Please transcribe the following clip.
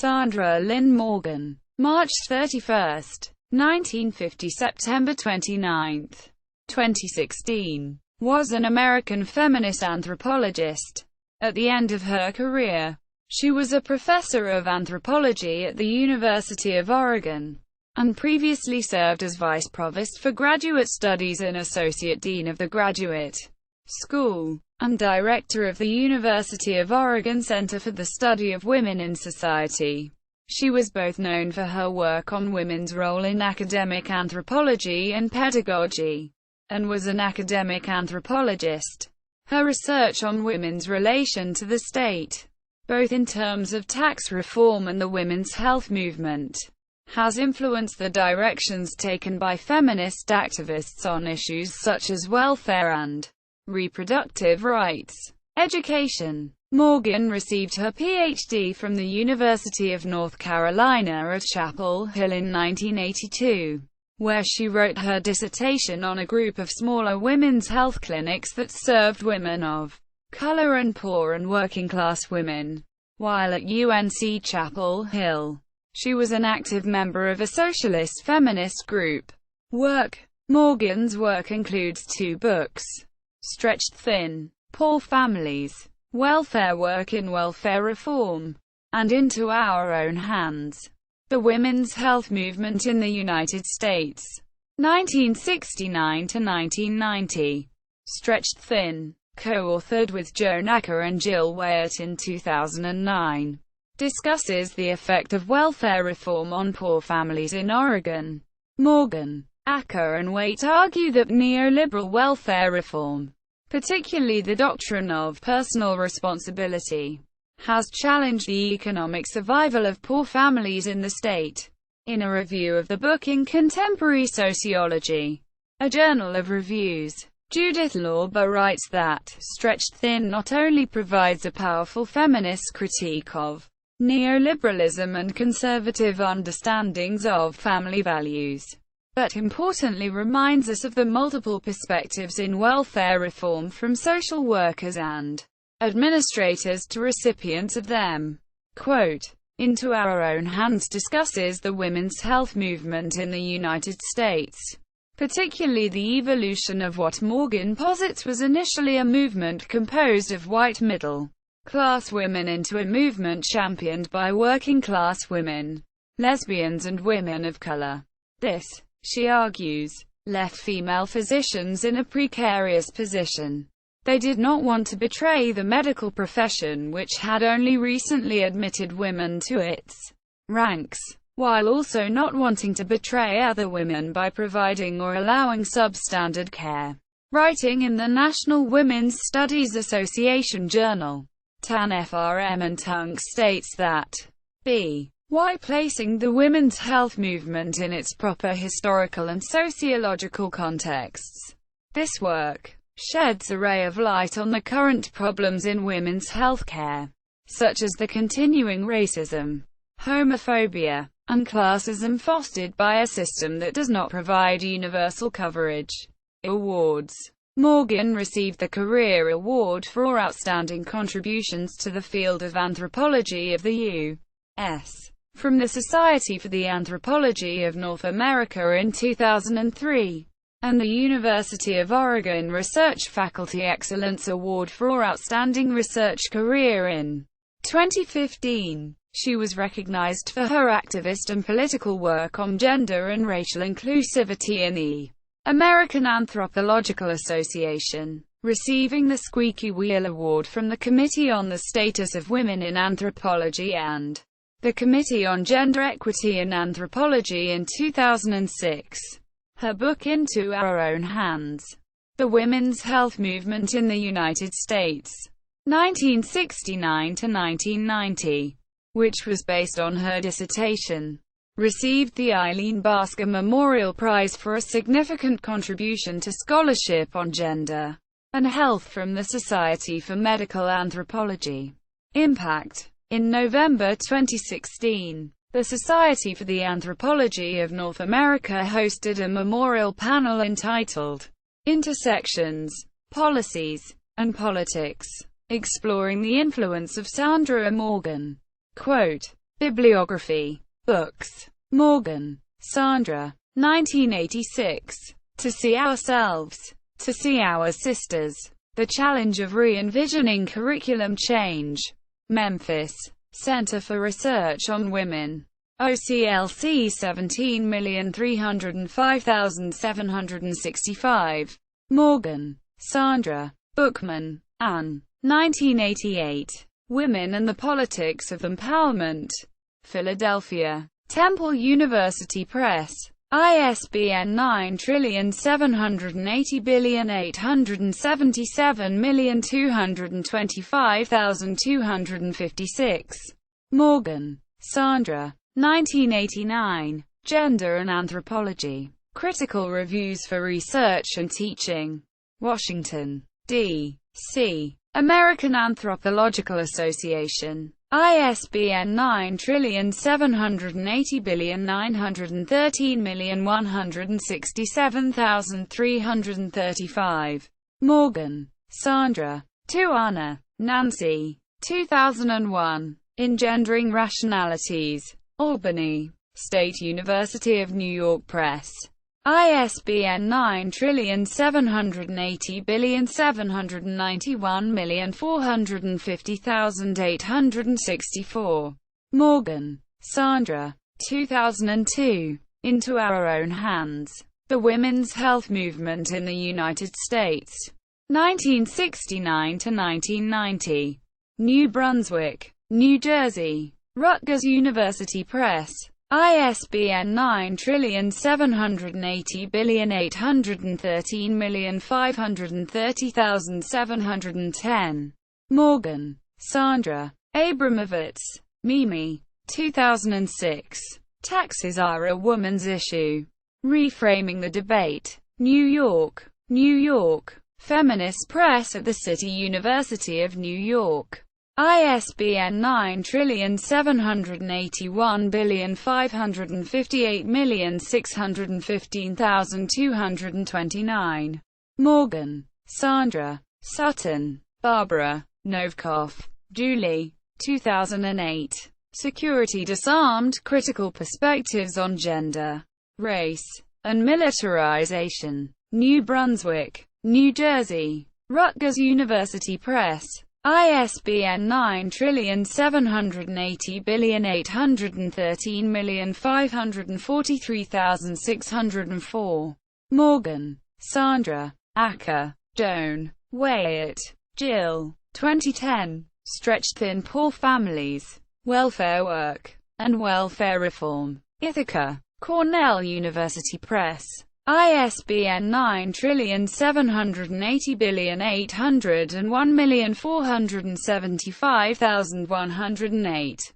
Sandra Lynn Morgen. March 31, 1950 – September 29, 2016. Was an American feminist anthropologist. At the end of her career, she was a professor of anthropology at the University of Oregon, and previously served as vice provost for graduate studies and associate dean of the graduate school, and director of the University of Oregon Center for the Study of Women in Society. She was both known for her work on women's role in academic anthropology and pedagogy, and was an academic anthropologist. Her research on women's relation to the state, both in terms of tax reform and the women's health movement, has influenced the directions taken by feminist activists on issues such as welfare and reproductive rights. Education. Morgen received her Ph.D. from the University of North Carolina at Chapel Hill in 1982, where she wrote her dissertation on a group of smaller women's health clinics that served women of color and poor and working-class women. While at UNC Chapel Hill, she was an active member of a socialist feminist group. Morgen's work includes 2 books: Stretched Thin, Poor Families, Welfare Work in Welfare Reform, and Into Our Own Hands, The Women's Health Movement in the United States, 1969–1990. Stretched Thin, co-authored with Joan Acker and Jill Wyatt in 2009, discusses the effect of welfare reform on poor families in Oregon. Morgen, Acker and Wyatt argue that neoliberal welfare reform, particularly the doctrine of personal responsibility, has challenged the economic survival of poor families in the state. In a review of the book in Contemporary Sociology, a journal of reviews, Judith Lauber writes that Stretched Thin not only provides a powerful feminist critique of neoliberalism and conservative understandings of family values, but importantly reminds us of the multiple perspectives in welfare reform, from social workers and administrators to recipients of them. Quote, Into Our Own Hands discusses the women's health movement in the United States, particularly the evolution of what Morgen posits was initially a movement composed of white middle-class women into a movement championed by working-class women, lesbians and women of color. This, she argues, left female physicians in a precarious position. They did not want to betray the medical profession, which had only recently admitted women to its ranks, while also not wanting to betray other women by providing or allowing substandard care. Writing in the National Women's Studies Association journal, Tan FRM and Tunk states that by placing the women's health movement in its proper historical and sociological contexts, this work sheds a ray of light on the current problems in women's health care, such as the continuing racism, homophobia, and classism fostered by a system that does not provide universal coverage. Awards. Morgen received the Career Award for Outstanding Contributions to the Field of Anthropology of the U.S. from the Society for the Anthropology of North America in 2003, and the University of Oregon Research Faculty Excellence Award for Outstanding Research Career in 2015. She was recognized for her activist and political work on gender and racial inclusivity in the American Anthropological Association, receiving the Squeaky Wheel Award from the Committee on the Status of Women in Anthropology and the Committee on Gender Equity in Anthropology in 2006. Her book Into Our Own Hands, The Women's Health Movement in the United States, 1969–1990, which was based on her dissertation, received the Eileen Basker Memorial Prize for a significant contribution to scholarship on gender and health from the Society for Medical Anthropology. Impact. In November 2016, the Society for the Anthropology of North America hosted a memorial panel entitled Intersections, Policies, and Politics, exploring the influence of Sandra Morgen. Quote, Bibliography. Books. Morgen, Sandra. 1986. To See Ourselves. To See Our Sisters. The Challenge of Re-envisioning Curriculum Change. Memphis. Center for Research on Women. OCLC 17305765. Morgen, Sandra. Bookman, Anne. 1988. Women and the Politics of Empowerment. Philadelphia. Temple University Press. ISBN 9780877225256. Morgen, Sandra. 1989. Gender and Anthropology. Critical Reviews for Research and Teaching. Washington, D.C. American Anthropological Association. ISBN 9780913167335. Morgen, Sandra. Tuana, Nancy. 2001. Engendering Rationalities. Albany. State University of New York Press. ISBN 9780791450864. Morgen, Sandra. 2002. Into Our Own Hands. The Women's Health Movement in the United States. 1969 to 1990. New Brunswick, New Jersey. Rutgers University Press. ISBN 9780813530710. Morgen, Sandra. Abramovitz, Mimi. 2006. Taxes Are a Woman's Issue. Reframing the Debate. New York, New York. Feminist Press at the City University of New York. ISBN 9781558615229. Morgen, Sandra. Sutton, Barbara. Novikov, Julie. 2008. Security Disarmed: Critical Perspectives on Gender, Race, and Militarization. New Brunswick, New Jersey. Rutgers University Press. ISBN 9780813543604. Morgen, Sandra. Acker, Joan. Wyatt, Jill. 2010. Stretched Thin Poor Families, Welfare Work, and Welfare Reform. Ithaca, Cornell University Press. ISBN 9780801475108.